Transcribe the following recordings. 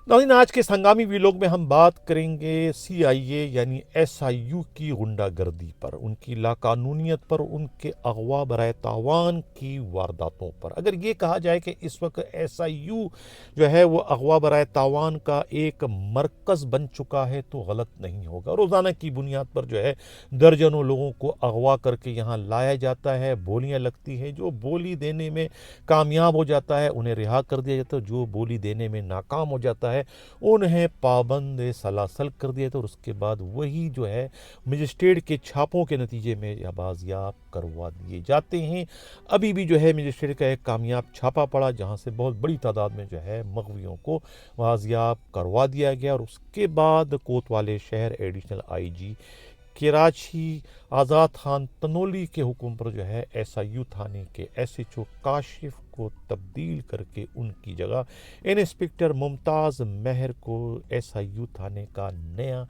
नाज़रीन, आज के इस हंगामी वीलॉग में हम बात करेंगे CIA यानी SIU की गुंडागर्दी पर, उनकी लाकानूनियत पर, उनके अगवा बराए तावान की वारदातों पर। अगर ये कहा जाए कि इस वक्त SIU जो है वो अगवा बराए तावान का एक मरकज़ बन चुका है तो गलत नहीं होगा। रोज़ाना की बुनियाद पर जो है दर्जनों लोगों को अगवा करके यहाँ लाया जाता है, बोलियाँ लगती हैं, जो बोली देने में कामयाब हो जाता है उन्हें रिहा कर दिया जाता है, जो बोली देने में नाकाम हो जाता है उन्हें पाबंद सलासल कर दिया था और उसके बाद वही जो है मजिस्ट्रेट के छापों के नतीजे में बाजियाब करवा दिए जाते हैं। अभी भी जो है मजिस्ट्रेट का एक कामयाब छापा पड़ा जहां से बहुत बड़ी तादाद में जो है मगवियों को बाजियाब करवा दिया गया और उसके बाद कोतवाली शहर एडिशनल IG कराची आज़ाद खान तनोली के हुक्म पर जो है SIU थाने के SHO काशिफ को तब्दील करके उनकी जगह इंस्पेक्टर मुमताज़ महर को SIU थाने का नया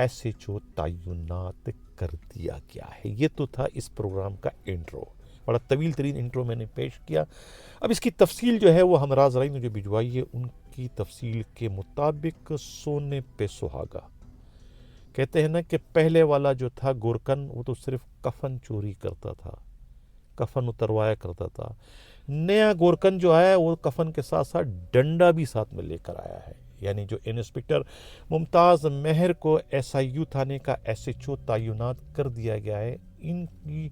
SHO तैनात कर दिया गया है। ये तो था इस प्रोग्राम का इंट्रो, बड़ा तवील तरीन इंट्रो मैंने पेश किया। अब इसकी तफसील जो है वो हमरा ज़राई ने जो भिजवाई है उनकी तफसील के मुताबिक सोने पे सुहागा। कहते हैं ना कि पहले वाला जो था गोरकन वो तो सिर्फ कफन चोरी करता था, कफन उतरवाया करता था। नया गोरकन जो आया वो कफन के साथ साथ डंडा भी साथ में लेकर आया है। यानी जो इंस्पेक्टर मुमताज़ महर को SIU थाने का SHO तैनात कर दिया गया है, इनकी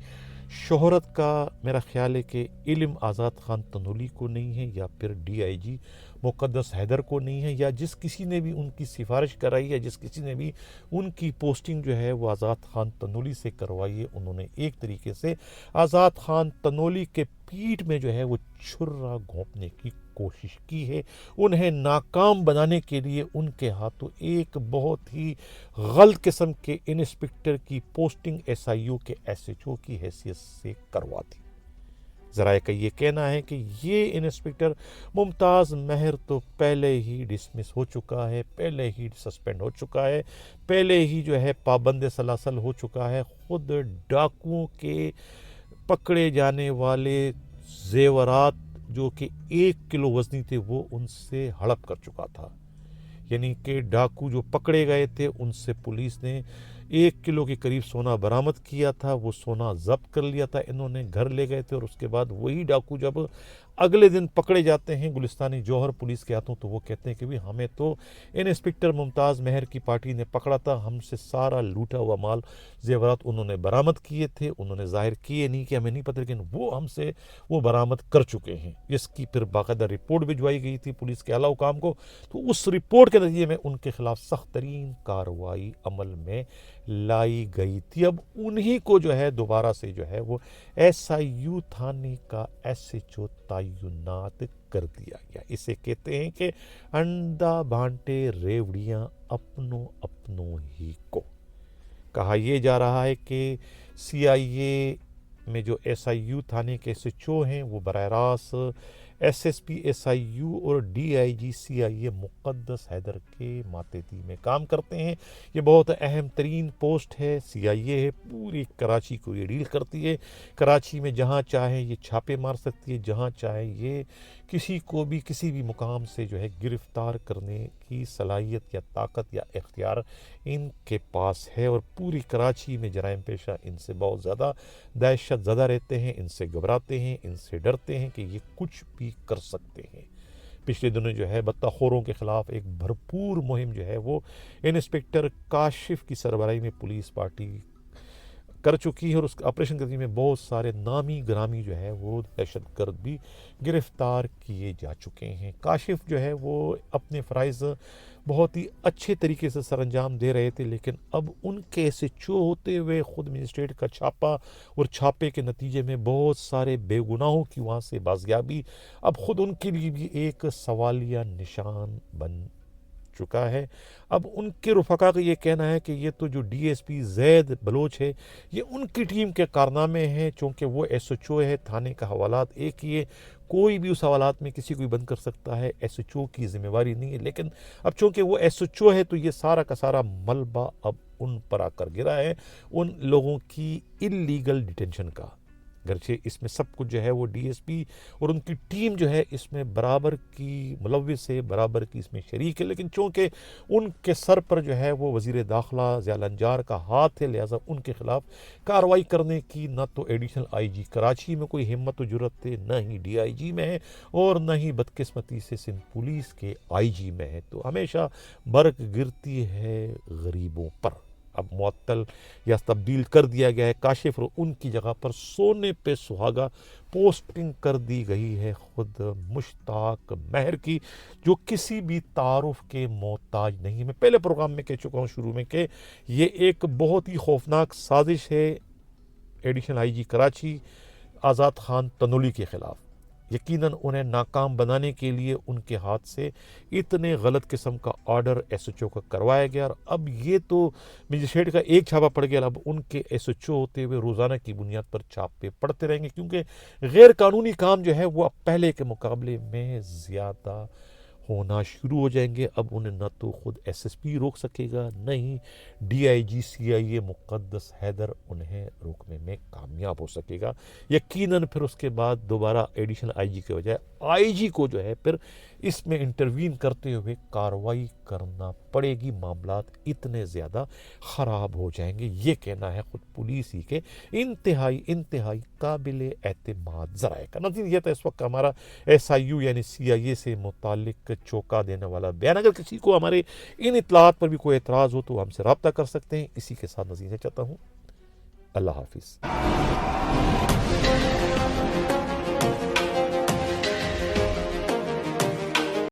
शोहरत का मेरा ख्याल है कि इल्म आज़ाद खान तनोली को नहीं है या फिर DIG मुक़द्दस हैदर को नहीं है, या जिस किसी ने भी उनकी सिफारिश कराई है, जिस किसी ने भी उनकी पोस्टिंग जो है वो आज़ाद खान तनोली से करवाई है, उन्होंने एक तरीके से आज़ाद खान तनोली के पीठ में जो है वो छुरा घोंपने की कोशिश की है। उन्हें नाकाम बनाने के लिए उनके हाथों एक बहुत ही गलत किस्म के इंस्पेक्टर की पोस्टिंग SIU के SHO की हैसियत से करवा दी। ज़राए का ये कहना है कि ये इंस्पेक्टर मुमताज़ महर तो पहले ही डिसमिस हो चुका है, पहले ही सस्पेंड हो चुका है, पहले ही जो है पाबंद सलासल हो चुका है। खुद डाकुओं के पकड़े जाने वाले जेवरात जो कि 1 किलो वजनी थे वो उनसे हड़प कर चुका था। यानी कि डाकू जो पकड़े गए थे उनसे पुलिस ने 1 किलो के करीब सोना बरामद किया था, वो सोना जब्त कर लिया था, इन्होंने घर ले गए थे। और उसके बाद वही डाकू जब अगले दिन पकड़े जाते हैं गुलिस्तानी जौहर पुलिस के हाथों तो वो कहते हैं कि भी हमें तो इंस्पेक्टर मुमताज़ महर की पार्टी ने पकड़ा था, हमसे सारा लूटा हुआ माल जेवरात उन्होंने बरामद किए थे, उन्होंने जाहिर किए नहीं कि हमें नहीं पता, लेकिन वो हमसे वो बरामद कर चुके हैं। इसकी फिर बाकायदा रिपोर्ट भिजवाई गई थी पुलिस के आला हुकाम को, तो उस रिपोर्ट के नतीजे में उनके खिलाफ सख्त तरीन कार्रवाई अमल में लाई गई थी। अब उन्हीं को जो है दोबारा से जो है वो SIU थाने का SHO तैनात कर दिया गया। इसे कहते हैं कि अंडा बांटे रेवड़ियां अपनों अपनों ही को। कहा यह जा रहा है कि CIA में जो SIU थाने के SHO हैं वो बराह रास्त SSP SIU और DIG CIA मुक़द्दस हैदर के मातेती में काम करते हैं। ये बहुत अहम तरीन पोस्ट है, CIA है, पूरी कराची को ये डील करती है। कराची में जहाँ चाहे ये छापे मार सकती है, जहाँ चाहे ये किसी को भी किसी भी मुकाम से जो है गिरफ्तार करने की सलाहियत या ताकत या इख्तियार इनके पास है। और पूरी कराची में जराइम पेशा इनसे बहुत ज़्यादा दहशत ज़दा रहते हैं, इनसे घबराते हैं, इनसे डरते हैं कि ये कुछ भी कर सकते हैं। पिछले दिनों जो है बत्ताखोरों के ख़िलाफ़ एक भरपूर मुहिम जो है वो इंस्पेक्टर काशिफ की सरबराही में पुलिस पार्टी कर चुकी है और उस ऑपरेशन के में बहुत सारे नामी ग्रामी जो है वो दहशतगर्द भी गिरफ्तार किए जा चुके हैं। काशिफ जो है वो अपने फ़राइज़ बहुत ही अच्छे तरीके से सरअंजाम दे रहे थे, लेकिन अब उनके SHO होते हुए ख़ुद मजिस्ट्रेट का छापा और छापे के नतीजे में बहुत सारे बेगुनाहों की वहाँ से बाजियाबी अब ख़ुद उनके लिए भी एक सवालिया निशान बन चुका है। अब उनके रुफका का ये कहना है कि ये तो जो DSP जैद बलोच है ये उनकी टीम के कारनामे हैं, चूँकि वो SHO है, थाने का हवालात एक ही है, कोई भी उस हवालात में किसी को भी बंद कर सकता है, SHO की जिम्मेवारी नहीं है। लेकिन अब चूँकि वो SHO है तो ये सारा का सारा मलबा अब उन पर आकर गिरा है, उन लोगों की इल्लीगल डिटेंशन का। گرچہ اس میں سب کچھ جو ہے وہ ڈی ایس پی اور ان کی ٹیم جو ہے اس میں برابر کی ملوث ہے، برابر کی اس میں شریک ہے، لیکن چونکہ ان کے سر پر جو ہے وہ وزیر داخلہ ضیاء الانجار کا ہاتھ ہے، لہٰذا ان کے خلاف کارروائی کرنے کی نہ تو ایڈیشنل آئی جی کراچی میں کوئی ہمت و جرت ہے، نہ ہی ڈی آئی جی میں ہے، اور نہ ہی بدقسمتی سے سندھ پولیس کے آئی جی میں ہے۔ تو ہمیشہ برق گرتی ہے غریبوں پر۔ اب معطل یا تبدیل کر دیا گیا ہے کاشف، اور ان کی جگہ پر سونے پہ سہاگا پوسٹنگ کر دی گئی ہے خود مشتاق مہر کی، جو کسی بھی تعارف کے محتاج نہیں۔ میں پہلے پروگرام میں کہہ چکا ہوں شروع میں کہ یہ ایک بہت ہی خوفناک سازش ہے ایڈیشنل آئی جی کراچی آزاد خان تنولی کے خلاف۔ یقیناً انہیں ناکام بنانے کے لیے ان کے ہاتھ سے اتنے غلط قسم کا آرڈر ایس ایچ او کا کروایا گیا، اور اب یہ تو مجسٹریٹ کا ایک چھاپا پڑ گیا، اب ان کے ایس ایچ او ہوتے ہوئے روزانہ کی بنیاد پر چھاپے پڑتے رہیں گے، کیونکہ غیر قانونی کام جو ہے وہ اب پہلے کے مقابلے میں زیادہ ہونا شروع ہو جائیں گے۔ اب انہیں نہ تو خود ایس ایس پی روک سکے گا، نہ ہی ڈی آئی جی سی آئی اے مقدس حیدر انہیں روکنے میں کامیاب ہو سکے گا۔ یقیناً پھر اس کے بعد دوبارہ ایڈیشنل آئی جی کے بجائے آئی جی کو جو ہے پھر اس میں انٹروین کرتے ہوئے کارروائی کرنا پڑے گی، معاملات اتنے زیادہ خراب ہو جائیں گے۔ یہ کہنا ہے خود پولیس ہی کے انتہائی قابل اعتماد ذرائع کا۔ ناظرین، یہ تھا اس وقت ہمارا ایس آئی یو یعنی سی آئی اے سے متعلق چونکا دینے والا بیان۔ اگر کسی کو ہمارے ان اطلاعات پر بھی کوئی اعتراض ہو تو ہم سے رابطہ کر سکتے ہیں۔ اسی کے ساتھ نصیحت چاہتا ہوں، اللہ حافظ۔